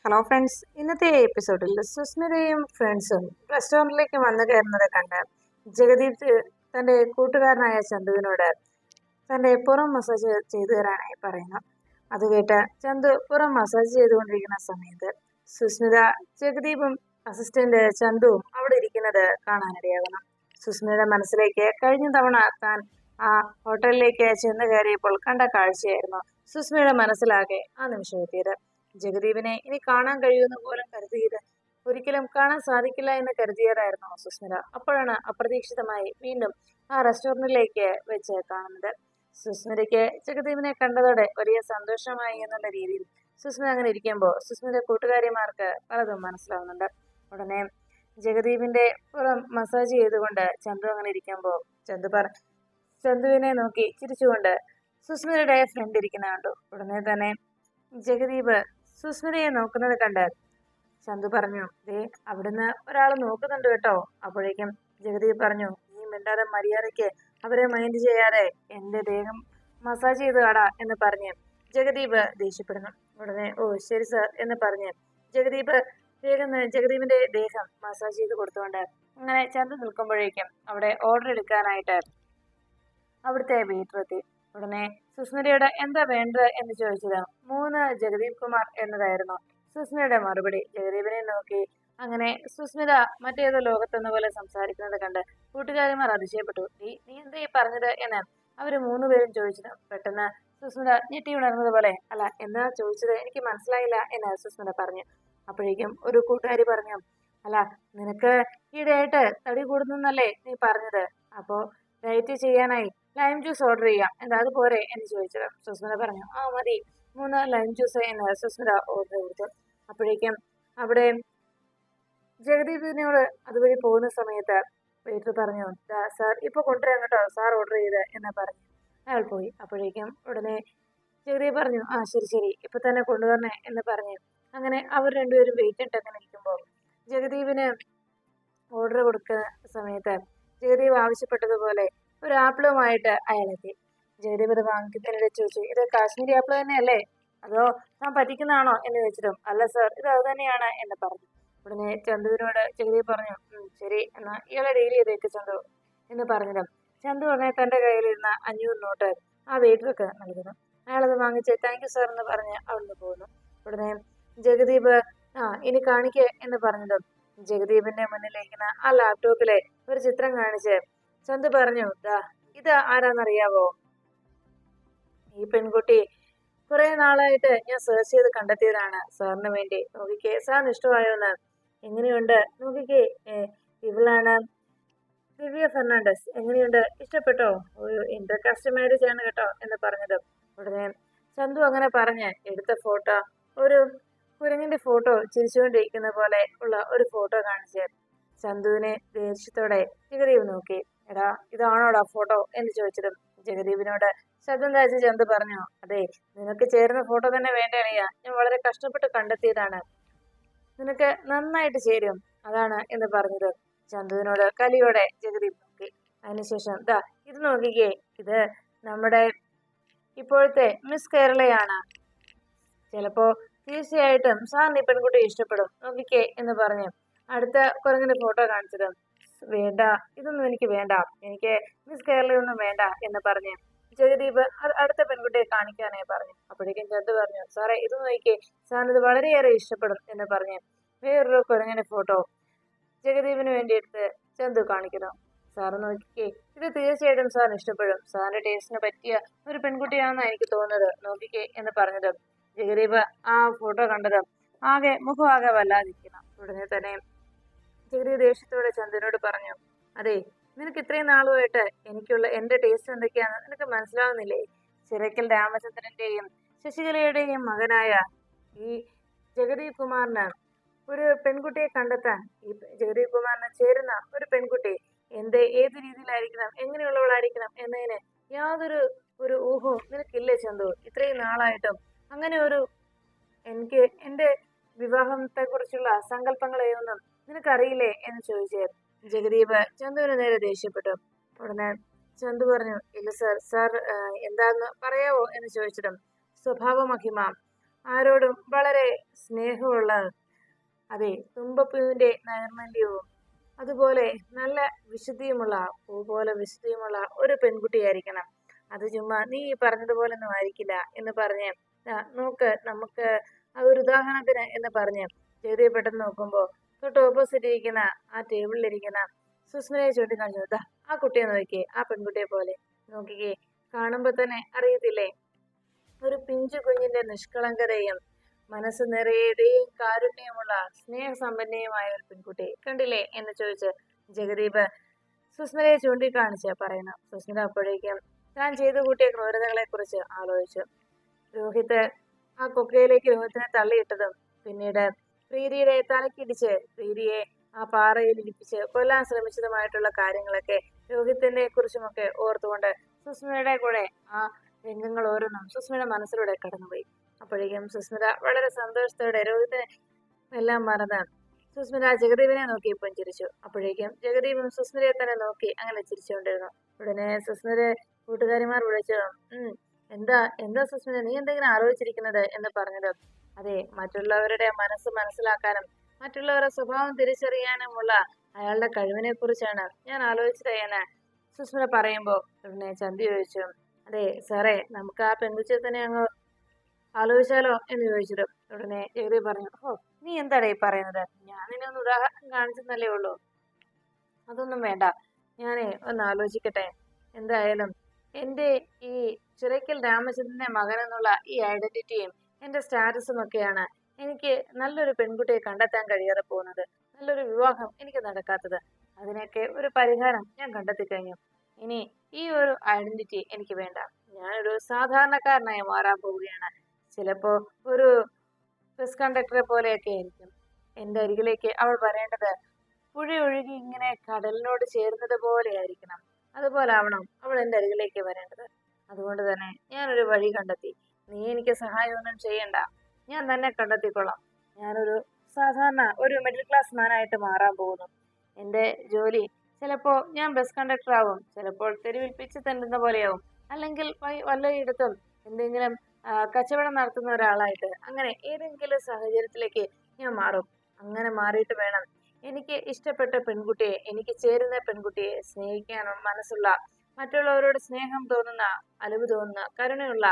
Hello friends, ഇന്നത്തെ എപ്പിസോഡിൽ സുസ്മിതയും ഫ്രണ്ട്സും റെസ്റ്റോറൻറ്റിലേക്ക് വന്നു കയറുന്നത് കണ്ട് ജഗദീപ് തൻ്റെ കൂട്ടുകാരനായ ചന്തുവിനോട് തൻ്റെ പുറം മസാജ് ചെയ്തു തരാനായി പറയുന്നു. അത് കേട്ട് ചന്തു പുറം മസാജ് ചെയ്തുകൊണ്ടിരിക്കുന്ന സമയത്ത് സുസ്മിത, ജഗദീപും അസിസ്റ്റന്റ് ചന്തുവും അവിടെ ഇരിക്കുന്നത് കാണാനിടയാകുന്നു. സുസ്മിതയുടെ മനസ്സിലേക്ക് കഴിഞ്ഞ തവണ താൻ ആ ഹോട്ടലിലേക്ക് ചെന്ന് കയറിയപ്പോൾ കണ്ട കാഴ്ചയായിരുന്നു സുസ്മിതയുടെ മനസ്സിലാകെ ആ നിമിഷം എത്തിയത്. ജഗദീപിനെ ഇനി കാണാൻ കഴിയുമെന്ന് പോലും കരുതിയത്, ഒരിക്കലും കാണാൻ സാധിക്കില്ല എന്ന് കരുതിയതായിരുന്നു സുസ്മിത. അപ്പോഴാണ് അപ്രതീക്ഷിതമായി വീണ്ടും ആ റെസ്റ്റോറൻറ്റിലേക്ക് വെച്ച് കാണുന്നത്. സുസ്മിതയ്ക്ക് ജഗദീപിനെ കണ്ടതോടെ വലിയ സന്തോഷമായി എന്നുള്ള രീതിയിൽ സുസ്മിത അങ്ങനെ ഇരിക്കുമ്പോൾ സുസ്മിത കൂട്ടുകാരിമാർക്ക് പലതും മനസ്സിലാവുന്നുണ്ട്. ഉടനെ ജഗദീപിന്റെ പുറം മസാജ് ചെയ്തുകൊണ്ട് ചന്തു അങ്ങനെ ഇരിക്കുമ്പോൾ ചന്തുവിനെ നോക്കി ചിരിച്ചുകൊണ്ട് സുസ്മിതയുടെ ഫ്രണ്ട് ഇരിക്കുന്ന കണ്ടു. ഉടനെ തന്നെ ജഗദീപ് സുസ്മിതയെ നോക്കുന്നത് കണ്ട് ചന്തു പറഞ്ഞു, ദേ അവിടുന്ന് ഒരാൾ നോക്കുന്നുണ്ട് കേട്ടോ. അപ്പോഴേക്കും ജഗദീപ് പറഞ്ഞു, നീ മിണ്ടാതെ മര്യാദയ്ക്ക് അവരെ മൈൻഡ് ചെയ്യാതെ എന്റെ ദേഹം മസാജ് ചെയ്ത് കാടാ എന്ന് പറഞ്ഞ് ജഗദീപ് ദേഷ്യപ്പെടുന്നു. ഉടനെ ഓ ശരി സർ എന്ന് പറഞ്ഞ് ജഗദീപ് ജഗദീപിന്റെ ദേഹം മസാജ് ചെയ്ത് കൊടുത്തുകൊണ്ട് അങ്ങനെ ചന്തു നിൽക്കുമ്പോഴേക്കും അവിടെ ഓർഡർ എടുക്കാനായിട്ട് അവിടുത്തെ വെയിറ്റർ എത്തി. ഉടനെ സുസ്മിതയോട് എന്താ വേണ്ടത് എന്ന് ചോദിച്ചത് 3 ജഗദീപ് കുമാർ എന്നതായിരുന്നു സുസ്മിതയുടെ മറുപടി. ജഗദീപിനെ നോക്കി അങ്ങനെ സുസ്മിത മറ്റേതോ ലോകത്തെന്ന പോലെ സംസാരിക്കുന്നത് കണ്ട് കൂട്ടുകാരിമാർ അതിശയപ്പെട്ടു. നീ എന്താ ഈ പറഞ്ഞത് എന്ന് അവര് 3 പേരും ചോദിച്ചത്. പെട്ടെന്ന് സുസ്മിത ഞെട്ടി ഉണർന്നത് പോലെ, അല്ല എന്താ ചോദിച്ചത് എനിക്ക് മനസ്സിലായില്ല എന്ന് സുസ്മിത പറഞ്ഞു. അപ്പോഴേക്കും ഒരു കൂട്ടുകാരി പറഞ്ഞു, അല്ല നിനക്ക് ഈയിടെയായിട്ട് തടി കൂടുന്നല്ലേ നീ പറഞ്ഞത്, അപ്പോ ഡയറ്റ് ചെയ്യാനായി ലൈം ജ്യൂസ് ഓർഡർ ചെയ്യാം, എന്താ അത് പോരെ എന്ന് ചോദിച്ചത്. സുസ്മിത പറഞ്ഞു, ആ മതി 3 ലൈം ജ്യൂസ് എന്ന് സുസ്മിത ഓർഡർ കൊടുത്തു. അപ്പോഴേക്കും അവിടെ ജഗദീപിനോട് അതുവഴി പോകുന്ന സമയത്ത് വെയിറ്റർ പറഞ്ഞു, സാർ ഇപ്പൊ കൊണ്ടുവരാൻ കേട്ടോ സാർ ഓർഡർ ചെയ്ത് എന്ന് പറഞ്ഞു. അയാൾ പോയി. അപ്പോഴേക്കും ഉടനെ ജഗദീപ് പറഞ്ഞു, ആ ശരി ശരി ഇപ്പൊ തന്നെ കൊണ്ടുവരണേ എന്ന് പറഞ്ഞു. അങ്ങനെ അവർ രണ്ടുപേരും വെയിറ്റ് ഇട്ട് അങ്ങനെ ഇരിക്കുമ്പോൾ ജഗദീപിന് ഓർഡർ കൊടുക്കുന്ന സമയത്ത് ജഗദീപ് ആവശ്യപ്പെട്ടതുപോലെ ഒരു ആപ്പിളുമായിട്ട് അയാളെത്തി. ജഗദീപ് ഇത് വാങ്ങിക്കുന്നതിനിടെ ചോദിച്ചു, ഇത് കാശ്മീരി ആപ്പിൾ തന്നെയല്ലേ, അതോ താൻ പറ്റിക്കുന്നതാണോ എന്ന് ചോദിച്ചിട്ടും, അല്ല സാർ ഇത് അത് തന്നെയാണ് എന്ന് പറഞ്ഞു. ഉടനെ ചന്തുവിനോട് ജഗദീപ് പറഞ്ഞു, ശരി എന്നാ ഇയാളെ ഡെയിലി ചെയ്തേക്ക് ചന്തു എന്ന് പറഞ്ഞതും ചന്തു ഉടനെ തന്റെ കയ്യിലിരുന്ന 500 നോട്ട് ആ വെയിറ്റർക്ക് നൽകുന്നു. അയാളത് വാങ്ങിച്ച് താങ്ക് യു സാർ എന്ന് പറഞ്ഞ് അവിടുന്ന് പോകുന്നു. ഉടനെ ജഗദീപ് ഇനി കാണിക്ക് എന്ന് പറഞ്ഞതും ജഗദീപിന്റെ മുന്നിലിരിക്കുന്ന ആ ലാപ്ടോപ്പിലെ ഒരു ചിത്രം കാണിച്ച് ചന്തു പറഞ്ഞു, ഇത് ആരാന്നറിയാവോ, ഈ പെൺകുട്ടി കുറെ നാളായിട്ട് ഞാൻ സെർച്ച് ചെയ്ത് കണ്ടെത്തിയതാണ് സാറിന് വേണ്ടി. നോക്കിക്കേ സാറിന് ഇഷ്ടമായോന്ന്, എങ്ങനെയുണ്ട് നോക്കിക്കേ, ഇവളാണ് ദിവ്യ ഫെർണാണ്ടസ്, എങ്ങനെയുണ്ട് ഇഷ്ടപ്പെട്ടോ, ഒരു ഇന്റർകാസ്റ്റ് മാരേജ് ആണ് കേട്ടോ എന്ന് പറഞ്ഞത്. ഉടനെ ചന്തു അങ്ങനെ പറഞ്ഞ് എടുത്ത ഫോട്ടോ, ഒരു കുരങ്ങിന്റെ ഫോട്ടോ ചിരിച്ചുകൊണ്ടിരിക്കുന്ന പോലെ ഉള്ള ഒരു ഫോട്ടോ കാണിച്ച് ചന്തുവിനെ ദേഷ്യത്തോടെ ജഗദീപ് നോക്കി. എടാ ഇതാണോടാ ഫോട്ടോ എന്ന് ചോദിച്ചതും ജഗദീപിനോട് ശബ്ദം താഴ്ച ചന്തു പറഞ്ഞു, അതെ നിനക്ക് ചേരുന്ന ഫോട്ടോ തന്നെ വേണ്ട അറിയാ, ഞാൻ വളരെ കഷ്ടപ്പെട്ട് കണ്ടെത്തിയതാണ്, നിനക്ക് നന്നായിട്ട് ചേരും അതാണ് എന്ന് പറഞ്ഞത്. ചന്തുവിനോട് കലിയോടെ ജഗദീപ് നോക്കി. അതിനുശേഷം ഇത് നോക്കിക്കേ, ഇത് നമ്മുടെ ഇപ്പോഴത്തെ മിസ് കേരളയാണ്, ചിലപ്പോ തീർച്ചയായിട്ടും സാറിന് ഈ പെൺകുട്ടി ഇഷ്ടപ്പെടും, നോക്കിക്കേ എന്ന് പറഞ്ഞു അടുത്ത കുരങ്ങിന്റെ ഫോട്ടോ കാണിച്ചത്. വേണ്ട ഇതൊന്നും എനിക്ക് വേണ്ട, എനിക്ക് മിസ് കേരളയൊന്നും വേണ്ട എന്ന് പറഞ്ഞ് ജഗദീപ് അടുത്ത പെൺകുട്ടിയെ കാണിക്കാനായി പറഞ്ഞു. അപ്പോഴേക്കും ചന്തു പറഞ്ഞു, സാറേ ഇത് നോക്കിക്കേ, സാറിന് ഇത് വളരെയേറെ ഇഷ്ടപ്പെടും എന്ന് പറഞ്ഞ് വേറൊരു കുരങ്ങിന്റെ ഫോട്ടോ ജഗദീപിന് വേണ്ടി എടുത്ത് ചന്തു കാണിക്കുന്നു. സാറ് നോക്കിക്കേ, ഇത് തീർച്ചയായിട്ടും സാറിന് ഇഷ്ടപ്പെടും, സാറിന്റെ ടേസ്റ്റിന് പറ്റിയ ഒരു പെൺകുട്ടിയാണെന്നാണ് എനിക്ക് തോന്നുന്നത്, നോക്കിക്കേ എന്ന് പറഞ്ഞത്. ജഗദീപ് ആ ഫോട്ടോ കണ്ടത് ആകെ മുഖമാകെ വല്ലാതിരിക്കുന്നു. ഉടനെ തന്നെ ജഗദീപ് ദേഷ്യത്തോടെ ചന്തുവിനോട് പറഞ്ഞു, അതെ നിനക്ക് ഇത്രയും നാളുമായിട്ട് എനിക്കുള്ള എന്റെ ടേസ്റ്റ് എന്തൊക്കെയാണെന്ന് നിനക്ക് മനസ്സിലാവുന്നില്ലേ, ചിറക്കൽ രാമചന്ദ്രന്റെയും ശശികലയുടെയും മകനായ ഈ ജഗദീപ് കുമാറിന് ഒരു പെൺകുട്ടിയെ കണ്ടെത്താൻ, ഈ ജഗദീപ് കുമാറിന് ചേരുന്ന ഒരു പെൺകുട്ടി ഏത് രീതിയിലായിരിക്കണം, എങ്ങനെയുള്ളവളായിരിക്കണം എന്നതിന് യാതൊരു ഊഹവും നിനക്കില്ലേ ചന്തു, ഇത്രയും നാളായിട്ടും അങ്ങനെ എനിക്ക് എന്റെ വിവാഹത്തെ കുറിച്ചുള്ള സങ്കല്പങ്ങളെയൊന്നും നിനക്കറിയില്ലേ എന്ന് ചോദിച്ചു ജഗദീപ് ചന്തുവിന് നേരെ ദേഷ്യപ്പെട്ടു. ഉടനെ ചന്തു പറഞ്ഞു, ഇല്ല സാർ എന്താന്ന് പറയാവോ എന്ന് ചോദിച്ചിട്ടും സ്വഭാവ മഹിമ ആരോടും വളരെ സ്നേഹമുള്ള, അതെ, തുമ്പപ്പൂവിന്റെ നൈർമല്യവും അതുപോലെ നല്ല വിശുദ്ധിയുമുള്ള, പൂ പോലെ വിശുദ്ധിയുമുള്ള ഒരു പെൺകുട്ടിയായിരിക്കണം. അത് ചുമ്മാ നീ ഈ പറഞ്ഞതുപോലൊന്നും ആയിരിക്കില്ല എന്ന് പറഞ്ഞ്, നോക്ക് നമുക്ക് അതൊരു ഉദാഹരണത്തിന് എന്ന് പറഞ്ഞ് ജഗതി പെട്ടെന്ന് നോക്കുമ്പോൾ തൊട്ട് ഓപ്പോസിറ്റ് ഇരിക്കുന്ന ആ ടേബിളിലിരിക്കുന്ന സുസ്മിതയെ ചൂണ്ടിക്കാണിച്ചു. ദാ ആ കുട്ടിയെ നോക്കിയേ, ആ പെൺകുട്ടിയെ പോലെ നോക്കിക്കേ, കാണുമ്പോൾ തന്നെ അറിയത്തില്ലേ ഒരു പിഞ്ചു കുഞ്ഞിന്റെ നിഷ്കളങ്കതയും മനസ്സ് നിറയുകയും കാരുണ്യമുള്ള സ്നേഹസമ്പന്നയുമായ ഒരു പെൺകുട്ടി കണ്ടില്ലേ എന്ന് ചോദിച്ച് ജഗദീപ് സുസ്മിതയെ ചൂണ്ടിക്കാണിച്ച് പറയുന്നു. സുസ്മിത അപ്പോഴേക്കും താൻ ചെയ്തു കൂട്ടിയ ക്രൂരതകളെ കുറിച്ച് ആലോചിച്ചു. രോഹിത് ആ കൊക്കയിലേക്ക് രോഹിത്തിനെ തള്ളിയിട്ടതും പിന്നീട് പ്രീതിയുടെ തലക്കിടിച്ച് പ്രീതിയെ ആ പാറയിൽ ഇടിപ്പിച്ച് കൊല്ലാൻ ശ്രമിച്ചതുമായിട്ടുള്ള കാര്യങ്ങളൊക്കെ രോഹിത്തിനെ കുറിച്ചുമൊക്കെ ഓർത്തുകൊണ്ട് സുസ്മിതയുടെ കൂടെ ആ രംഗങ്ങൾ ഓരോന്നും സുസ്മിത മനസ്സിലൂടെ കടന്നുപോയി. അപ്പോഴേക്കും സുസ്മിത വളരെ സന്തോഷത്തോടെ രോഹിത്തിനെ എല്ലാം മറന്ന് സുസ്മിത ജഗദീപിനെ നോക്കി പുഞ്ചിരിച്ചു. അപ്പോഴേക്കും ജഗദീപും സുസ്മിതയെ തന്നെ നോക്കി അങ്ങനെ ചിരിച്ചുകൊണ്ടിരുന്നു. ഉടനെ സുസ്മിതയെ കൂട്ടുകാരിമാർ വിളിച്ചു, എന്താ എന്താ സുസ്മിത, നീ എന്തെങ്കിലും ആലോചിച്ചിരിക്കുന്നത് എന്ന് പറഞ്ഞത്? അതെ, മറ്റുള്ളവരുടെ മനസ്സ് മനസ്സിലാക്കാനും മറ്റുള്ളവരുടെ സ്വഭാവം തിരിച്ചറിയാനുമുള്ള അയാളുടെ കഴിവിനെ കുറിച്ചാണ് ഞാൻ ആലോചിച്ചത് എന്ന് സുസ്മിത പറയുമ്പോൾ ഉടനെ ചന്തി ചോദിച്ചു, അതെ സാറേ, നമുക്ക് ആ പെൺകുച്ചിയെ തന്നെ അങ്ങ് ആലോചിച്ചാലോ എന്ന് ചോദിച്ചിട്ട് ഉടനെ ജഗതി പറഞ്ഞു, നീ എന്താടേ ഈ പറയുന്നത്? ഞാൻ നിന്നെ ഒന്ന് ഉദാഹരണം കാണിച്ചെന്നല്ലേ ഉള്ളൂ, അതൊന്നും വേണ്ട, ഞാനേ ഒന്ന് ആലോചിക്കട്ടെ. എന്തായാലും എൻ്റെ ഈ ചിറയ്ക്കൽ രാമചന്ദ്രന്റെ മകൻ എന്നുള്ള ഈ ഐഡന്റിറ്റിയും എൻ്റെ സ്റ്റാറ്റസും ഒക്കെയാണ് എനിക്ക് നല്ലൊരു പെൺകുട്ടിയെ കണ്ടെത്താൻ കഴിയാതെ പോകുന്നത്, നല്ലൊരു വിവാഹം എനിക്ക് നടക്കാത്തത്. അതിനൊക്കെ ഒരു പരിഹാരം ഞാൻ കണ്ടെത്തി കഴിഞ്ഞു. ഇനി ഈ ഒരു ഐഡന്റിറ്റി എനിക്ക് വേണ്ട. ഞാനൊരു സാധാരണക്കാരനായി മാറാൻ പോവുകയാണ്. ചിലപ്പോ ഒരു ബസ് കണ്ടക്ടറെ പോലെയൊക്കെ ആയിരിക്കും. എൻ്റെ അരികിലേക്ക് അവൾ വരേണ്ടത് പുഴയൊഴുകി ഇങ്ങനെ കടലിനോട് ചേരുന്നത് പോലെ ആയിരിക്കണം. അതുപോലെ ആവണം അവൾ എൻ്റെ അരികിലേക്ക് വരേണ്ടത്. അതുകൊണ്ട് തന്നെ ഞാനൊരു വഴി കണ്ടെത്തി. നീ എനിക്ക് സഹായമൊന്നും ചെയ്യണ്ട, ഞാൻ തന്നെ കണ്ടെത്തിക്കൊള്ളാം. ഞാനൊരു സാധാരണ ഒരു മിഡിൽ ക്ലാസ് മാനായിട്ട് മാറാൻ പോകുന്നു. എൻ്റെ ജോലി ചിലപ്പോൾ ഞാൻ ബസ് കണ്ടക്ടർ ആവും, ചിലപ്പോൾ തെരുവിൽ പിച്ച് തണ്ടുന്ന പോലെയാവും, അല്ലെങ്കിൽ വല്ലയിടത്തും എന്തെങ്കിലും കച്ചവടം നടത്തുന്ന ഒരാളായിട്ട്, അങ്ങനെ ഏതെങ്കിലും സാഹചര്യത്തിലേക്ക് ഞാൻ മാറും. അങ്ങനെ മാറിയിട്ട് വേണം എനിക്ക് ഇഷ്ടപ്പെട്ട പെൺകുട്ടിയെ, എനിക്ക് ചേരുന്ന പെൺകുട്ടിയെ സ്നേഹിക്കാനും മനസ്സുള്ള, മറ്റുള്ളവരോട് സ്നേഹം തോന്നുന്ന, അലിവ് തോന്നുന്ന, കരുണയുള്ള,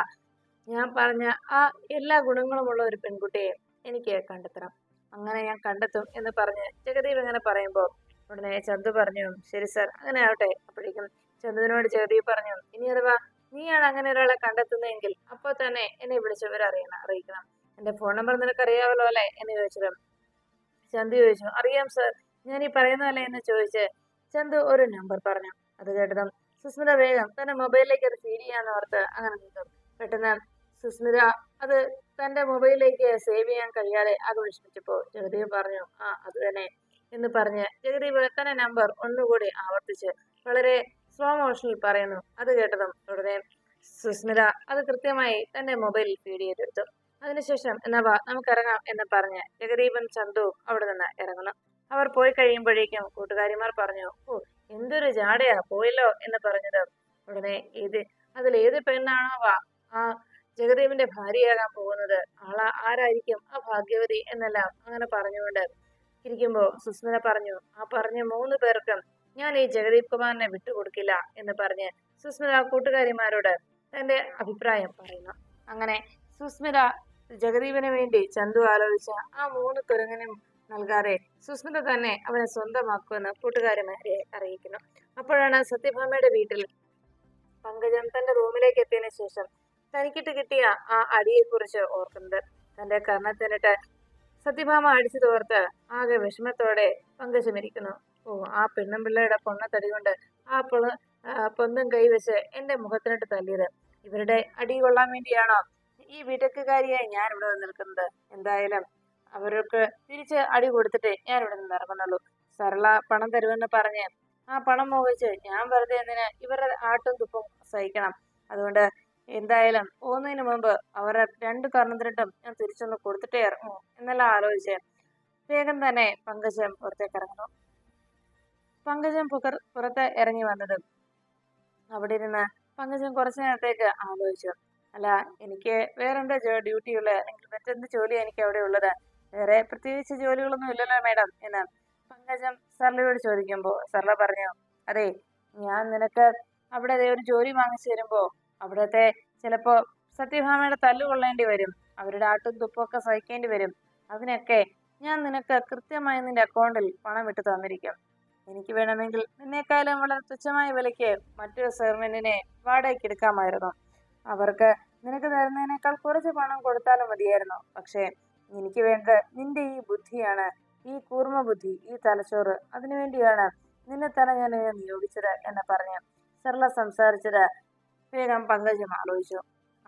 ഞാൻ പറഞ്ഞ ആ എല്ലാ ഗുണങ്ങളുമുള്ള ഒരു പെൺകുട്ടിയെ എനിക്ക് കണ്ടെത്തണം. അങ്ങനെ ഞാൻ കണ്ടെത്തും എന്ന് പറഞ്ഞ് ജഗദീപ് ഇങ്ങനെ പറയുമ്പോൾ ഉടനെ ചന്തു പറഞ്ഞു, ശരി സർ, അങ്ങനെ ആവട്ടെ. അപ്പോഴേക്കും ചന്തുവിനോട് ജഗദീപ് പറഞ്ഞു, ഇനി അഥവാ നീയാണ് അങ്ങനെ ഒരാളെ കണ്ടെത്തുന്നതെങ്കിൽ അപ്പോൾ തന്നെ എന്നെ അറിയിക്കണം. എന്റെ ഫോൺ നമ്പർ നിനക്ക് അറിയാമല്ലോ അല്ലെ എന്ന് ചോദിച്ചത് ചന്തു ചോദിച്ചു. അറിയാം സർ, ഞാൻ ഈ പറയുന്നതല്ലേ എന്ന് ചോദിച്ച് ചന്തു ഒരു നമ്പർ പറഞ്ഞു. അത് കേട്ടതും സുസ്മിത വേഗം തന്റെ മൊബൈലിലേക്ക് അത് ഫീഡ് ചെയ്യാന്ന് ഓർത്ത് അങ്ങനെ നിന്നു. പെട്ടെന്ന് സുസ്മിത അത് തന്റെ മൊബൈലിലേക്ക് സേവ് ചെയ്യാൻ കഴിയാതെ അത് വിഷമിച്ചപ്പോ ജഗദീപ് പറഞ്ഞു, അത് തന്നെ എന്ന് പറഞ്ഞ് ജഗദീപ് തന്റെ നമ്പർ ഒന്നുകൂടി ആവർത്തിച്ച് വളരെ സ്ലോ മോഷനിൽ പറയുന്നു. അത് കേട്ടതും ഉടനെ സുസ്മിത അത് കൃത്യമായി തന്റെ മൊബൈലിൽ ഫീഡ് ചെയ്തെടുത്തു. അതിനുശേഷം എന്നാ നമുക്ക് ഇറങ്ങാം എന്ന് പറഞ്ഞ് ജഗദീപൻ ചന്തുവും അവിടെ നിന്ന് ഇറങ്ങുന്നു. അവർ പോയി കഴിയുമ്പോഴേക്കും കൂട്ടുകാരിമാർ പറഞ്ഞു, എന്തൊരു ജാടയാ പോയല്ലോ എന്ന് പറഞ്ഞത്. ഉടനെ അതിലേത് പെണ്ണാണോ ആ ജഗദീപിന്റെ ഭാര്യയാകാൻ പോകുന്നത്, ആരായിരിക്കും ആ ഭാഗ്യവതി എന്നെല്ലാം അങ്ങനെ പറഞ്ഞുകൊണ്ട് ഇരിക്കുമ്പോ സുസ്മിത പറഞ്ഞു, ആ പറഞ്ഞ 3 പേർക്കും ഞാൻ ഈ ജഗദീപ് കുമാറിനെ വിട്ടുകൊടുക്കില്ല എന്ന് പറഞ്ഞ് സുസ്മിത കൂട്ടുകാരിമാരോട് തന്റെ അഭിപ്രായം പറയുന്നു. അങ്ങനെ സുസ്മിത ജഗദീപിന് വേണ്ടി ചന്തു ആലോചിച്ച ആ 3 കുരങ്ങനും നൽകാതെ സുസ്മിത തന്നെ അവനെ സ്വന്തമാക്കുമെന്ന് കൂട്ടുകാരിമാരെ അറിയിക്കുന്നു. അപ്പോഴാണ് സത്യഭാമയുടെ വീട്ടിൽ പങ്കജം തന്റെ റൂമിലേക്ക് എത്തിയതിനു ശേഷം തനിക്കിട്ട് കിട്ടിയ ആ അടിയെക്കുറിച്ച് ഓർക്കുന്നത്. തന്റെ കർണത്തിനിട്ട് സത്യഭാമ അടിച്ചു തോർത്ത് ആകെ വിഷമത്തോടെ പങ്കജം ഇരിക്കുന്നു. ആ പെണ്ണുമ്പിള്ളയുടെ പൊണ്ണത്തടി കൊണ്ട് ആ പൊന്നും കൈവച്ച് എന്റെ മുഖത്തിനിട്ട് തല്ലിയത്, ഇവരുടെ അടി കൊള്ളാൻ വേണ്ടിയാണോ ഈ വീട്ടക്കുകാരിയായി ഞാൻ ഇവിടെ നിൽക്കുന്നത്? എന്തായാലും അവർക്ക് തിരിച്ച് അടി കൊടുത്തിട്ട് ഞാൻ ഇവിടെ നിന്ന് ഇറങ്ങുന്നുള്ളൂ. സരള പണം തരുമെന്ന് പറഞ്ഞ് ആ പണം മോഹിച്ച് ഞാൻ വെറുതെ എന്തിന് ഇവരുടെ ആട്ടും തുപ്പും സഹിക്കണം? അതുകൊണ്ട് എന്തായാലും പോകുന്നതിന് മുമ്പ് അവരുടെ 2 കർണത്തിനിട്ടും ഞാൻ തിരിച്ചൊന്ന് കൊടുത്തിട്ടേ ഇറങ്ങൂ എന്നെല്ലാം ആലോചിച്ച് വേഗം തന്നെ പങ്കജം പുറത്തേക്ക് ഇറങ്ങുന്നു. പങ്കജം പുറത്ത് ഇറങ്ങി വന്നതും അവിടെ ഇരുന്ന് പങ്കജം കുറച്ചു നേരത്തേക്ക് ആലോചിച്ചു. അല്ല, എനിക്ക് വേറെന്താ ഡ്യൂട്ടി ഉള്ളത്, അല്ലെങ്കിൽ മറ്റെന്ത് ജോലിയാണ് എനിക്ക് അവിടെ ഉള്ളത്? വേറെ പ്രത്യേകിച്ച് ജോലികളൊന്നും ഇല്ലല്ലോ മാഡം എന്ന് പങ്കജം സർലയോട് ചോദിക്കുമ്പോൾ സർല പറഞ്ഞു, അതെ, ഞാൻ നിനക്ക് അവിടെ ദേ ഒരു ജോലി വാങ്ങിച്ചു തരുമ്പോ അവിടത്തെ ചിലപ്പോ സത്യഭാമയുടെ തല്ലുകൊള്ളേണ്ടി വരും, അവരുടെ ആട്ടും തുപ്പൊക്കെ സഹിക്കേണ്ടി വരും. അതിനൊക്കെ ഞാൻ നിനക്ക് കൃത്യമായി നിന്റെ അക്കൗണ്ടിൽ പണം ഇട്ട് തന്നിരിക്കും. എനിക്ക് വേണമെങ്കിൽ നിന്നേക്കാളും വളരെ തുച്ഛമായ വിലയ്ക്ക് മറ്റൊരു സെർവന്റിനെ വാടകയ്ക്ക് എടുക്കാമായിരുന്നു. അവർക്ക് നിനക്ക് തരുന്നതിനേക്കാൾ കുറച്ച് പണം കൊടുത്താലും മതിയായിരുന്നു. പക്ഷേ എനിക്ക് വേണ്ടത് നിന്റെ ഈ ബുദ്ധിയാണ്, ഈ കൂർമ്മ ബുദ്ധി, ഈ തലച്ചോറ്. അതിനുവേണ്ടിയാണ് നിന്നെ തന്നെ ഞാൻ നിയോഗിച്ചത് എന്ന് പറഞ്ഞ് സർല സംസാരിച്ചത് വേഗം പങ്കജം ആലോചിച്ചു.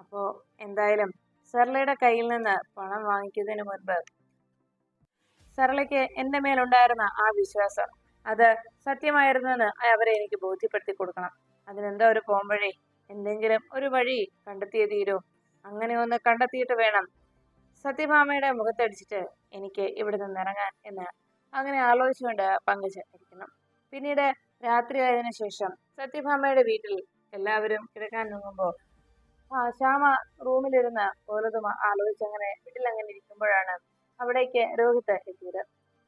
അപ്പോ എന്തായാലും സർലയുടെ കയ്യിൽ നിന്ന് പണം വാങ്ങിക്കുന്നതിന് മുൻപ് സർലയ്ക്ക് എന്റെ മേലുണ്ടായിരുന്ന ആ വിശ്വാസം അത് സത്യമായിരുന്നെന്ന് അവരെ എനിക്ക് ബോധ്യപ്പെടുത്തി കൊടുക്കണം. അതിനെന്താ ഒരു പോംവഴി? എന്തെങ്കിലും ഒരു വഴി കണ്ടെത്തിയേ തീരൂ. അങ്ങനെ ഒന്ന് കണ്ടെത്തിയിട്ട് വേണം സത്യഭാമയുടെ മുഖത്തടിച്ചിട്ട് എനിക്ക് ഇവിടെ നിന്ന് ഇറങ്ങാൻ എന്ന് അങ്ങനെ ആലോചിച്ചുകൊണ്ട് പങ്കജം ഇരിക്കണം. പിന്നീട് രാത്രിയായതിനു ശേഷം സത്യഭാമയുടെ വീട്ടിൽ എല്ലാവരും കിടക്കാൻ നോക്കുമ്പോൾ ശ്യാമ റൂമിലിരുന്ന് ഓരോന്നും ആലോചിച്ചങ്ങനെ വീട്ടിലങ്ങനെ ഇരിക്കുമ്പോഴാണ് അവിടേക്ക് രോഹിത് എത്തിയത്.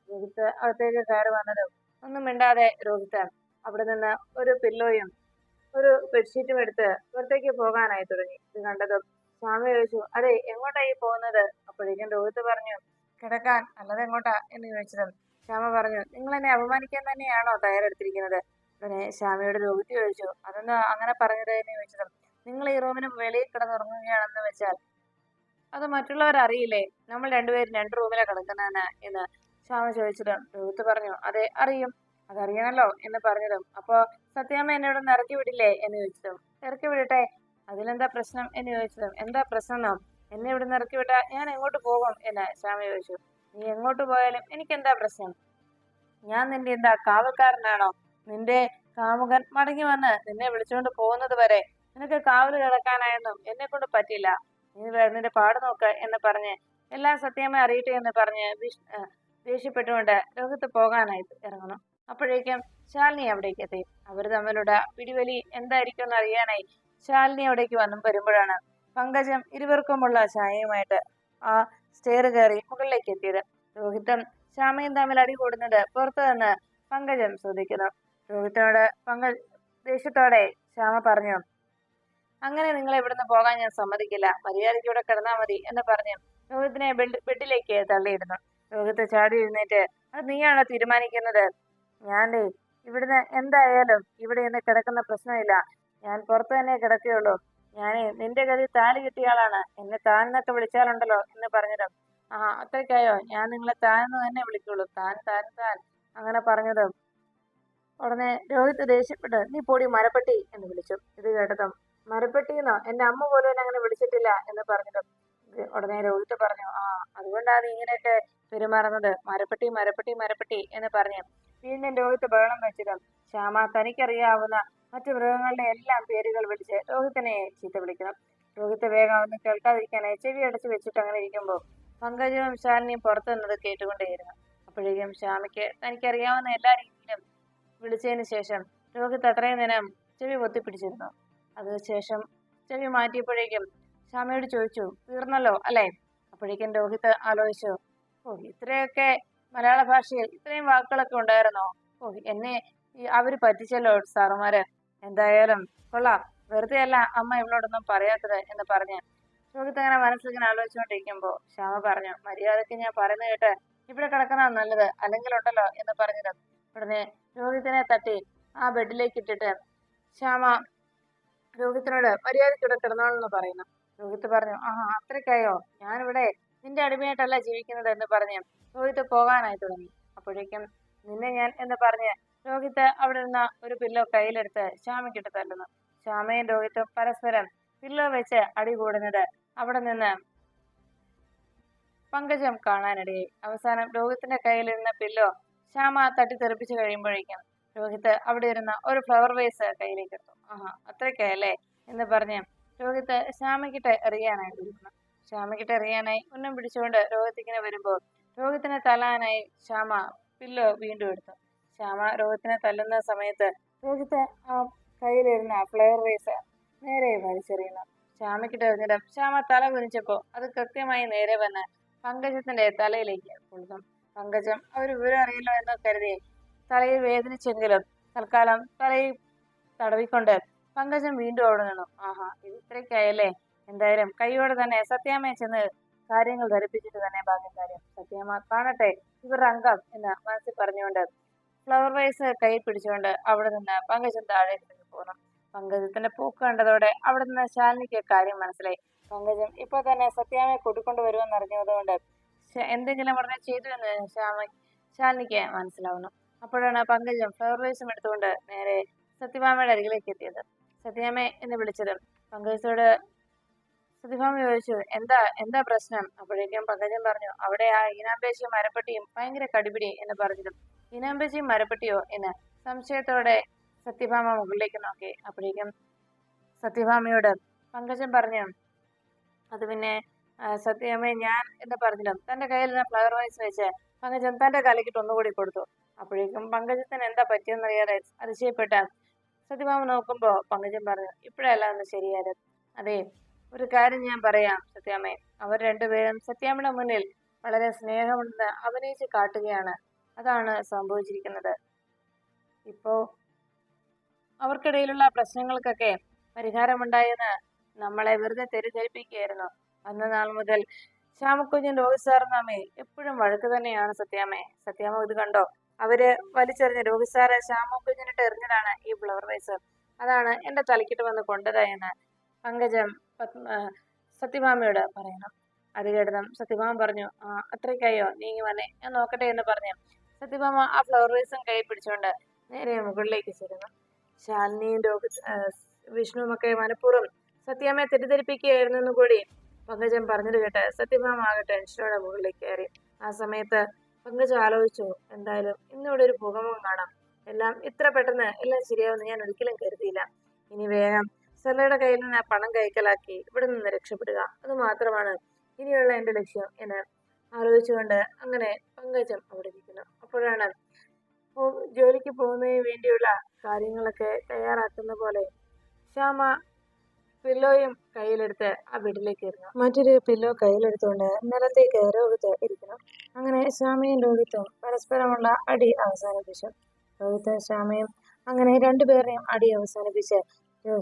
രോഹിത് അകത്തേക്ക് കയറി വന്നതും ഒന്നും മിണ്ടാതെ രോഹിത് അവിടെ നിന്ന് ഒരു പില്ലോയും ഒരു ബെഡ്ഷീറ്റും എടുത്ത് പുറത്തേക്ക് പോകാനായി തുടങ്ങി. ഇത് കണ്ടതും ശ്യാമ ചോദിച്ചു, അതെ, എങ്ങോട്ടായി പോകുന്നത്? അപ്പോഴേക്കും രോഹിത് പറഞ്ഞു, കിടക്കാൻ. അല്ലാതെ എങ്ങോട്ടാ എന്ന് ചോദിച്ചതും ശ്യാമ പറഞ്ഞു, നിങ്ങൾ എന്നെ അപമാനിക്കാൻ തന്നെയാണോ തയ്യാറെടുത്തിരിക്കുന്നത്? ഉടനെ ശ്യാമയോട് രോഹിത് ചോദിച്ചു, അതെന്താ അങ്ങനെ പറഞ്ഞത് എന്ന് ചോദിച്ചതും, നിങ്ങൾ ഈ റൂമിന് വെളിയിൽ കിടന്നുറങ്ങുകയാണെന്ന് വെച്ചാൽ അത് മറ്റുള്ളവർ അറിയില്ലേ? നമ്മൾ രണ്ടുപേരും രണ്ട് റൂമിലാണ് കിടക്കുന്നതെന്ന് എന്ന് ശ്യാമ ചോദിച്ചതും രോഹിത് പറഞ്ഞു, അതെ, അറിയും, അതറിയണല്ലോ എന്ന് പറഞ്ഞതും അപ്പോ സത്യാമ്മ എന്നോട് ഇറക്കി വിടില്ലേ എന്ന് ചോദിച്ചതും ഇറക്കി വിടട്ടെ, അതിലെന്താ പ്രശ്നം എന്ന് ചോദിച്ചതും എന്താ പ്രശ്നമെന്നോ? എന്നെ ഇവിടെ നിന്ന് ഇറക്കി വിട്ടാ ഞാൻ എങ്ങോട്ട് പോകും എന്ന് ശ്യാമ ചോദിച്ചു. നീ എങ്ങോട്ട് പോയാലും എനിക്കെന്താ പ്രശ്നം? ഞാൻ നിന്റെ എന്താ കാവൽക്കാരനാണോ? നിന്റെ കാമുകൻ മടങ്ങി വന്ന് നിന്നെ വിളിച്ചുകൊണ്ട് പോകുന്നത് വരെ നിനക്ക് കാവല് കിടക്കാനായെന്നും എന്നെ കൊണ്ട് പറ്റില്ല. നീ നിന്റെ പാട് നോക്ക് എന്ന് പറഞ്ഞ് എല്ലാം സത്യാമ്മ അറിയട്ടെ എന്ന് പറഞ്ഞ് ദേഷ്യപ്പെട്ടുകൊണ്ട് രോഹിത് പോകാനായിട്ട് ഇറങ്ങണം. അപ്പോഴേക്കും ശാലിനി അവിടേക്ക് എത്തി. അവർ തമ്മിലുള്ള പിടിവലി എന്തായിരിക്കും എന്ന് അറിയാനായി ശാലിനി അവിടേക്ക് വരുമ്പോഴാണ് പങ്കജം ഇരുവർക്കുമുള്ള ചായയുമായിട്ട് ആ സ്റ്റെയർ കയറി മുകളിലേക്ക് എത്തിയത്. രോഹിത്തും ശ്യാമയും തമ്മിൽ അടി കൂടുന്നത് പുറത്തു നിന്ന് പങ്കജം ശ്രദ്ധിക്കുന്നു. രോഹിത്തിനോട് ദേഷ്യത്തോടെ ശ്യാമ പറഞ്ഞു, അങ്ങനെ നിങ്ങൾ ഇവിടുന്ന് പോകാൻ ഞാൻ സമ്മതിക്കില്ല, മര്യാദയ്ക്ക് ഇവിടെ കിടന്നാൽ മതി എന്ന് പറഞ്ഞു രോഹിത്തിനെ ബെഡിലേക്ക് തള്ളിയിടുന്നു. രോഹിത്ത് ചാടി എഴുന്നേറ്റ്, അത് നീയാണോ തീരുമാനിക്കുന്നത്? ഞാനേ ഇവിടുന്ന് എന്തായാലും ഇവിടെ നിന്ന് കിടക്കുന്ന പ്രശ്നമില്ല, ഞാൻ പുറത്തു തന്നെ കിടക്കുകയുള്ളൂ. ഞാനേ നിന്റെ ഗതി താലി കിട്ടിയ ആളാണ്, എന്നെ താനെന്നൊക്കെ വിളിച്ചാലുണ്ടല്ലോ എന്ന് പറഞ്ഞതും അത്രയ്ക്കായോ, ഞാൻ നിങ്ങളെ താനെന്ന് തന്നെ വിളിക്കുള്ളൂ, താൻ താൻ താൻ അങ്ങനെ പറഞ്ഞതും ഉടനെ രോഹിത് ദേഷ്യപ്പെട്ട്, നീ പൊടി മരപ്പെട്ടി എന്ന് വിളിച്ചു. ഇത് കേട്ടതും മരപ്പെട്ടിന്നോ, എന്റെ അമ്മ പോലും എന്നെ അങ്ങനെ വിളിച്ചിട്ടില്ല എന്ന് പറഞ്ഞതും ഉടനെ രോഹിത് പറഞ്ഞു, അതുകൊണ്ടാണ് ഇങ്ങനെയൊക്കെ പെരുമാറുന്നത്, മരപ്പെട്ടി മരപ്പെട്ടി മരപ്പെട്ടി എന്ന് പറഞ്ഞു വീണ്ടും രോഹിത് ബഹളം വെച്ചതും ശ്യാമ തനിക്കറിയാവുന്ന മറ്റു മൃഗങ്ങളുടെ എല്ലാം പേരുകൾ വിളിച്ച് രോഹിത്തിനെ ചീത്ത വിളിക്കണം. രോഹിത്ത് വേഗം ഒന്നും കേൾക്കാതിരിക്കാനായി ചെവി അടച്ചു വെച്ചിട്ട് അങ്ങനെ ഇരിക്കുമ്പോൾ പങ്കജവും ശാലിനിയും പുറത്തു നിന്നത് കേട്ടുകൊണ്ടേയിരുന്നു. അപ്പോഴേക്കും ശ്യാമയ്ക്ക് തനിക്കറിയാവുന്ന എല്ലാ രീതിയിലും വിളിച്ചതിന് ശേഷം രോഹിത്ത് അത്രയും നേരം ചെവി പൊത്തിപ്പിടിച്ചിരുന്നു. അതിനുശേഷം ചെവി മാറ്റിയപ്പോഴേക്കും ശ്യാമയോട് ചോദിച്ചു, തീർന്നല്ലോ അല്ലേ? അപ്പോഴേക്കും രോഹിത്ത് ആലോചിച്ചു, ഇത്രയൊക്കെ മലയാള ഭാഷയിൽ ഇത്രയും വാക്കുകളൊക്കെ ഉണ്ടായിരുന്നോ? എന്നെ അവര് പറ്റിച്ചല്ലോ സാറുമാര്. എന്തായാലും കൊള്ളാം, വെറുതെ അല്ല അമ്മ ഇവളോടൊന്നും പറയാത്തത് എന്ന് പറഞ്ഞ് രോഹിത്ത് അങ്ങനെ മനസ്സിലിങ്ങനെ ആലോചിച്ചുകൊണ്ടിരിക്കുമ്പോ ശ്യാമ പറഞ്ഞു, മര്യാദക്ക് ഞാൻ പറയുന്നത് കേട്ട് ഇവിടെ കിടക്കുന്നതാണ് നല്ലത്, അല്ലെങ്കിൽ ഉണ്ടല്ലോ എന്ന് പറഞ്ഞത് ഉടനെ രോഹിത്തിനെ തട്ടി ആ ബെഡിലേക്ക് ഇട്ടിട്ട് ശ്യാമ രോഹിത്തിനോട് മര്യാദയ്ക്ക് ഇവിടെ കിടന്നോളെന്ന് പറയുന്നു. രോഹിത്ത് പറഞ്ഞു, അത്രയ്ക്കായോ, ഞാനിവിടെ നിന്റെ അടിമയായിട്ടല്ല ജീവിക്കുന്നത് എന്ന് പറഞ്ഞ് രോഹിത്ത് പോകാനായി തുടങ്ങി. അപ്പോഴേക്കും നിന്നെ ഞാൻ എന്ന് പറഞ്ഞ് രോഹിത്ത് അവിടെ നിന്ന് ഒരു പില്ലോ കയ്യിലെടുത്ത് ശ്യാമയ്ക്കിട്ട് തല്ലുന്നു. ശ്യാമയും രോഹിത്തും പരസ്പരം പില്ലോ വെച്ച് അടി കൂടുന്നത് അവിടെ നിന്ന് പങ്കജം കാണാനിടയായി. അവസാനം രോഹിത്തിന്റെ കയ്യിലിരുന്ന പില്ലോ ശ്യാമ തട്ടിത്തെറിപ്പിച്ച് കഴിയുമ്പോഴേക്കും രോഹിത്ത് അവിടെ ഇരുന്ന ഒരു ഫ്ലവർ വേസ് കയ്യിലേക്ക് എടുത്തു. അത്രയ്ക്കല്ലേ എന്ന് പറഞ്ഞ് രോഹിത്ത് ശ്യാമയ്ക്കിട്ട് എറിയാനായി ശ്യാമയ്ക്കിട്ട് എറിയാനായി ഉന്നം പിടിച്ചുകൊണ്ട് രോഹിത്തിങ്ങനെ വരുമ്പോൾ രോഹിത്തിനെ തല്ലാനായി ശ്യാമ പില്ലോ വീണ്ടും എടുത്തു. ശ്യാമ രോഹിത്തിനെ തല്ലുന്ന സമയത്ത് രോഹിത്ത് ആ കയ്യിലിരുന്ന ഫ്ലവർ വേസ് നേരെ വലിച്ചെറിയുന്നു. ശ്യാമയ്ക്കിട്ട് എറിഞ്ഞിടും. ശ്യാമ തല കുനിച്ചപ്പോ അത് കൃത്യമായി നേരെ വന്ന് പങ്കജത്തിന്റെ തലയിലേക്ക് കൊള്ളുന്നു. പങ്കജം ഒരു വിവരം അറിയില്ലോ എന്ന് കരുതി തലയിൽ വേദനിച്ചെങ്കിലും തൽക്കാലം തലയിൽ തടവിക്കൊണ്ട് പങ്കജം വീണ്ടും അവിടെ നിന്നു. ആഹാ, ഇത് ഇത്രയ്ക്കായല്ലേ. എന്തായാലും കൈയോടെ തന്നെ സത്യാമ്മയെ ചെന്ന് കാര്യങ്ങൾ ധരിപ്പിച്ചിട്ട് തന്നെ ബാക്കി കാര്യം. സത്യാമ്മ കാണട്ടെ ഇവരുടെ അംഗം എന്ന് മനസ്സിൽ പറഞ്ഞുകൊണ്ട് ഫ്ലവർ വൈസ് കൈ പിടിച്ചുകൊണ്ട് അവിടെ നിന്ന് പങ്കജം താഴേക്ക് പോകുന്നു. പങ്കജത്തിന്റെ പോക്ക് കണ്ടതോടെ അവിടെ നിന്ന് ശാലിനിക്ക് കാര്യം മനസ്സിലായി. പങ്കജം ഇപ്പൊ തന്നെ സത്യാമ്മയെ കൂട്ടിക്കൊണ്ട് വരുമെന്ന് അറിഞ്ഞതുകൊണ്ട് എന്തെങ്കിലും ഉടനെ ചെയ്തു എന്ന് ശാലിനിക്ക് മനസ്സിലാവുന്നു. അപ്പോഴാണ് പങ്കജം ഫ്ലവർ വൈസും എടുത്തുകൊണ്ട് നേരെ സത്യഭാമയുടെ അരികിലേക്ക് എത്തിയത്. സത്യാമ്മ എന്ന് വിളിച്ചത് പങ്കജത്തോട് സത്യഭാമ ചോദിച്ചു, എന്താ പ്രശ്നം? അപ്പോഴേക്കും പങ്കജം പറഞ്ഞു, അവിടെ ആ ഈനാമ്പേച്ചിയും മരപ്പെട്ടിയും ഭയങ്കര കടിപിടി എന്ന് പറഞ്ഞതും ഈനാമ്പേച്ചിയും മരപ്പെട്ടിയോ എന്ന് സംശയത്തോടെ സത്യഭാമ മുകളിലേക്ക് നോക്കി. അപ്പോഴേക്കും സത്യഭാമയോട് പങ്കജം പറഞ്ഞു, അത് പിന്നെ സത്യാമ്മ ഞാൻ എന്ന് പറഞ്ഞിട്ടും തന്റെ കയ്യിൽ നിന്ന് ഫ്ലവർ വൈസ് വെച്ച് പങ്കജം തന്റെ കലക്കിട്ട് ഒന്നുകൂടി കൊടുത്തു. അപ്പോഴേക്കും പങ്കജത്തിന് എന്താ പറ്റിയെന്നറിയാതെ അതിശയപ്പെട്ട സത്യഭാമ നോക്കുമ്പോ പങ്കജം പറഞ്ഞു, ഇപ്പോഴല്ല ഒന്ന് ശരിയായത്. അതെ, ഒരു കാര്യം ഞാൻ പറയാം സത്യാമ്മേ. അവർ രണ്ടുപേരും സത്യാമ്മയുടെ മുന്നിൽ വളരെ സ്നേഹമുണ്ടെന്ന് അഭിനയിച്ച് കാട്ടുകയാണ്. അതാണ് സംഭവിച്ചിരിക്കുന്നത്. ഇപ്പോ അവർക്കിടയിലുള്ള പ്രശ്നങ്ങൾക്കൊക്കെ പരിഹാരമുണ്ടായെന്ന് നമ്മളെ വെറുതെ തെറ്റിദ്ധരിപ്പിക്കുകയായിരുന്നു. അന്ന് നാൾ മുതൽ ശ്യാമക്കുഞ്ഞും രോഹിത് സാറും തമ്മിൽ എപ്പോഴും വഴക്ക് തന്നെയാണ് സത്യാമ്മേ. സത്യാമ്മ ഇത് കണ്ടോ? അവര് വലിച്ചെറിഞ്ഞ രോഹിത് സാറ് ശ്യാമക്കുഞ്ഞിനിട്ട് എറിഞ്ഞതാണ് ഈ ഫ്ലവർ വൈസ്. അതാണ് എന്റെ തലക്കിട്ട് വന്ന് കൊണ്ടതായെന്ന് പങ്കജം സത്യഭാമയോട് പറയണം. അത് കേട്ടതും സത്യഭാമ പറഞ്ഞു, അത്രയ്ക്കായോ, നീങ്ങി വന്നേ, ഞാൻ നോക്കട്ടെ എന്ന് പറഞ്ഞു സത്യഭാമ ആ ഫ്ലവർ വൈസും കൈ പിടിച്ചുകൊണ്ട് നേരെ മുകളിലേക്ക് ചേരുന്നു. ശാലിനിയും വിഷ്ണുവുമൊക്കെ മനഃപൂർവ്വം സത്യാമ്മയെ തെറ്റിദ്ധരിപ്പിക്കുകയായിരുന്നു കൂടി പങ്കജം പറഞ്ഞത് കേട്ട് സത്യഭാമ ആകെ ടെൻഷനോടെ മുകളിലേക്ക് കയറി. ആ സമയത്ത് പങ്കജം ആലോചിച്ചു, എന്തായാലും ഇന്നിവിടെ ഒരു ഭൂകമ്പം കാണാം. എല്ലാം ഇത്ര പെട്ടെന്ന് എല്ലാം ശരിയാവുമെന്ന് ഞാൻ ഒരിക്കലും കരുതിയില്ല. ഇനി വേഗം സെല്ലയുടെ കയ്യിൽ നിന്ന് പണം കൈക്കലാക്കി ഇവിടെ നിന്ന് രക്ഷപ്പെടുക, അത് മാത്രമാണ് ഇനിയുള്ള എന്റെ ലക്ഷ്യം എന്ന് ആലോചിച്ചുകൊണ്ട് അങ്ങനെ പങ്കജം അവിടെ ഇരിക്കുന്നു. അപ്പോഴാണ് ജോലിക്ക് പോകുന്നതിന് വേണ്ടിയുള്ള കാര്യങ്ങളൊക്കെ തയ്യാറാക്കുന്ന പോലെ ശ്യാമ പില്ലോയും കയ്യിലെടുത്ത് ആ വീട്ടിലേക്ക് ഇരുന്നു. മറ്റൊരു പില്ലോ കയ്യിലെടുത്തുകൊണ്ട് നിലത്തേക്ക് രോഹിത്ത് ഇരിക്കണം. അങ്ങനെ ശ്യാമയും രോഹിത്തും പരസ്പരമുള്ള അടി അവസാനിപ്പിച്ചു. രോഹിത്ത് ശ്യാമയും അങ്ങനെ രണ്ടുപേരുടെയും അടി അവസാനിപ്പിച്ച്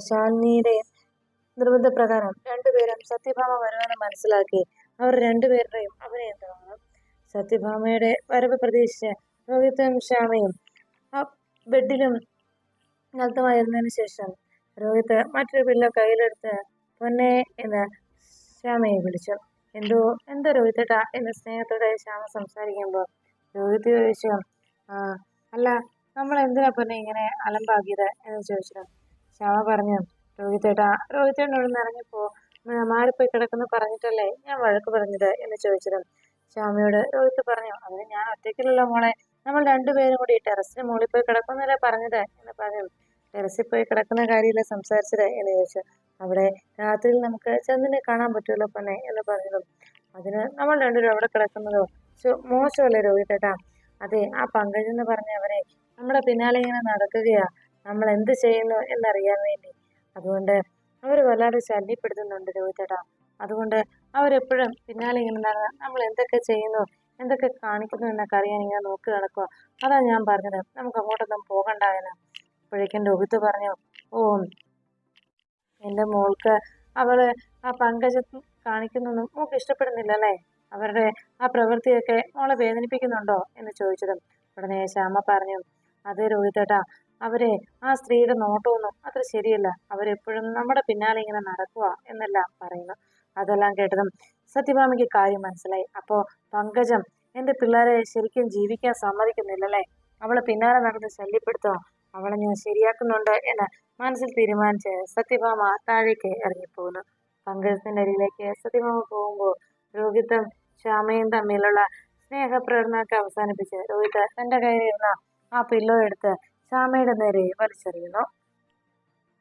ശാലിനിയുടെ നിർബന്ധപ്രകാരം രണ്ടുപേരും സത്യഭാമ വരുവാനും മനസ്സിലാക്കി അവർ രണ്ടുപേരുടെയും അഭിനയം തുടങ്ങുന്നു. സത്യഭാമയുടെ വരവ് പ്രതീക്ഷിച്ച് രോഹിത്തും ശ്യാമയും ആ ബെഡിലും നിലത്തുമായിരുന്നതിന് ശേഷം രോഹിത്ത് മറ്റൊരു പില്ലോ കയ്യിലെടുത്ത് പൊന്നെ എന്ന് ശ്യാമയെ വിളിച്ചു. എന്തോ രോഹിത്തേട്ടാ എന്ന് സ്നേഹത്തോടെ ശ്യാമ സംസാരിക്കുമ്പോൾ രോഹിത്ത് ചോദിച്ചു, അല്ല നമ്മൾ എന്തിനാ പൊന്നെ ഇങ്ങനെ അലമ്പാക്കിയത് എന്ന് ചോദിച്ചു. ശ്യാമ പറഞ്ഞു, രോഹിത്തേട്ടൻ ഇവിടെ നിന്ന് ഇറങ്ങിപ്പോ മാറിപ്പോയി കിടക്കുന്നു പറഞ്ഞിട്ടല്ലേ ഞാൻ വഴക്ക് പറഞ്ഞത് എന്ന് ചോദിച്ചതും ശ്യാമയോട് രോഹിത്ത് പറഞ്ഞു, അതിന് ഞാൻ ഒറ്റയ്ക്കല്ലോ മോളെ, നമ്മൾ രണ്ടുപേരും കൂടി ടെറസിന് മുകളിൽ പോയി കിടക്കുന്നല്ലേ പറഞ്ഞത് എന്ന് പറഞ്ഞു. ടെറസിൽ പോയി കിടക്കുന്ന കാര്യമില്ല സംസാരിച്ചത് എന്ന് ചോദിച്ചു. അവിടെ രാത്രിയിൽ നമുക്ക് ചന്ദ്രനെ കാണാൻ പറ്റുമല്ലോ പൊന്നെ എന്ന് പറഞ്ഞതും അതിന് നമ്മൾ രണ്ടുപേരും അവിടെ കിടക്കുന്നതോ മോശമല്ലേ രോഹിത്തേട്ടാ? അതെ, ആ പങ്കജ് എന്ന് പറഞ്ഞവരെ നമ്മുടെ പിന്നാലെ ഇങ്ങനെ നടക്കുകയാ, നമ്മൾ എന്ത് ചെയ്യുന്നു എന്നറിയാൻ വേണ്ടി. അതുകൊണ്ട് അവർ വല്ലാതെ ശല്യപ്പെടുത്തുന്നുണ്ട് രോഹിത്തേട്ടാ. അതുകൊണ്ട് അവരെപ്പോഴും പിന്നാലെ ഇങ്ങനെ നടന്ന് നമ്മൾ എന്തൊക്കെ ചെയ്യുന്നു എന്തൊക്കെ കാണിക്കുന്നു എന്നൊക്കെ അറിയാൻ ഇങ്ങനെ നോക്കി നടക്കുക. അതാ ഞാൻ പറഞ്ഞത് നമുക്ക് അങ്ങോട്ടൊന്നും പോകണ്ടായെന്ന്. അപ്പോഴേക്കും രോഹിത്ത് പറഞ്ഞു, ഓ എൻ്റെ മോൾക്ക് അവള് ആ പങ്കജം കാണിക്കുന്നൊന്നും മോൾക്ക് ഇഷ്ടപ്പെടുന്നില്ലല്ലേ? അവരുടെ ആ പ്രവൃത്തിയൊക്കെ മോളെ വേദനിപ്പിക്കുന്നുണ്ടോ എന്ന് ചോദിച്ചതും ഉടനെ ശ്യാമ പറഞ്ഞു, അതെ രോഹിത്തേട്ടാ, അവരെ ആ സ്ത്രീയുടെ നോട്ടമൊന്നും അത്ര ശരിയല്ല, അവരെപ്പോഴും നമ്മുടെ പിന്നാലെ ഇങ്ങനെ നടക്കുക എന്നെല്ലാം പറയുന്നു. അതെല്ലാം കേട്ടതും സത്യഭാമയ്ക്ക് കാര്യം മനസ്സിലായി. അപ്പോ പങ്കജം എൻ്റെ പിള്ളേരെ ശരിക്കും ജീവിക്കാൻ സമ്മതിക്കുന്നില്ലല്ലേ? അവളെ പിന്നാലെ നടന്ന് ശല്യപ്പെടുത്തോ, അവളെ ഞാൻ ശരിയാക്കുന്നുണ്ട് എന്ന് മനസ്സിൽ തീരുമാനിച്ച് സത്യഭാമ താഴേക്ക് ഇറങ്ങിപ്പോകുന്നു. പങ്കജത്തിന്റെ അരികിലേക്ക് സത്യഭാമ പോകുമ്പോൾ രോഹിത്തും ശ്യാമയും തമ്മിലുള്ള സ്നേഹപ്രകടനമൊക്കെ അവസാനിപ്പിച്ച് രോഹിത്ത് തന്റെ കയ്യിലിരുന്ന ആ പില്ലോ എടുത്ത് ശ്യാമയുടെ നേരെ വലിച്ചെറിയുന്നു.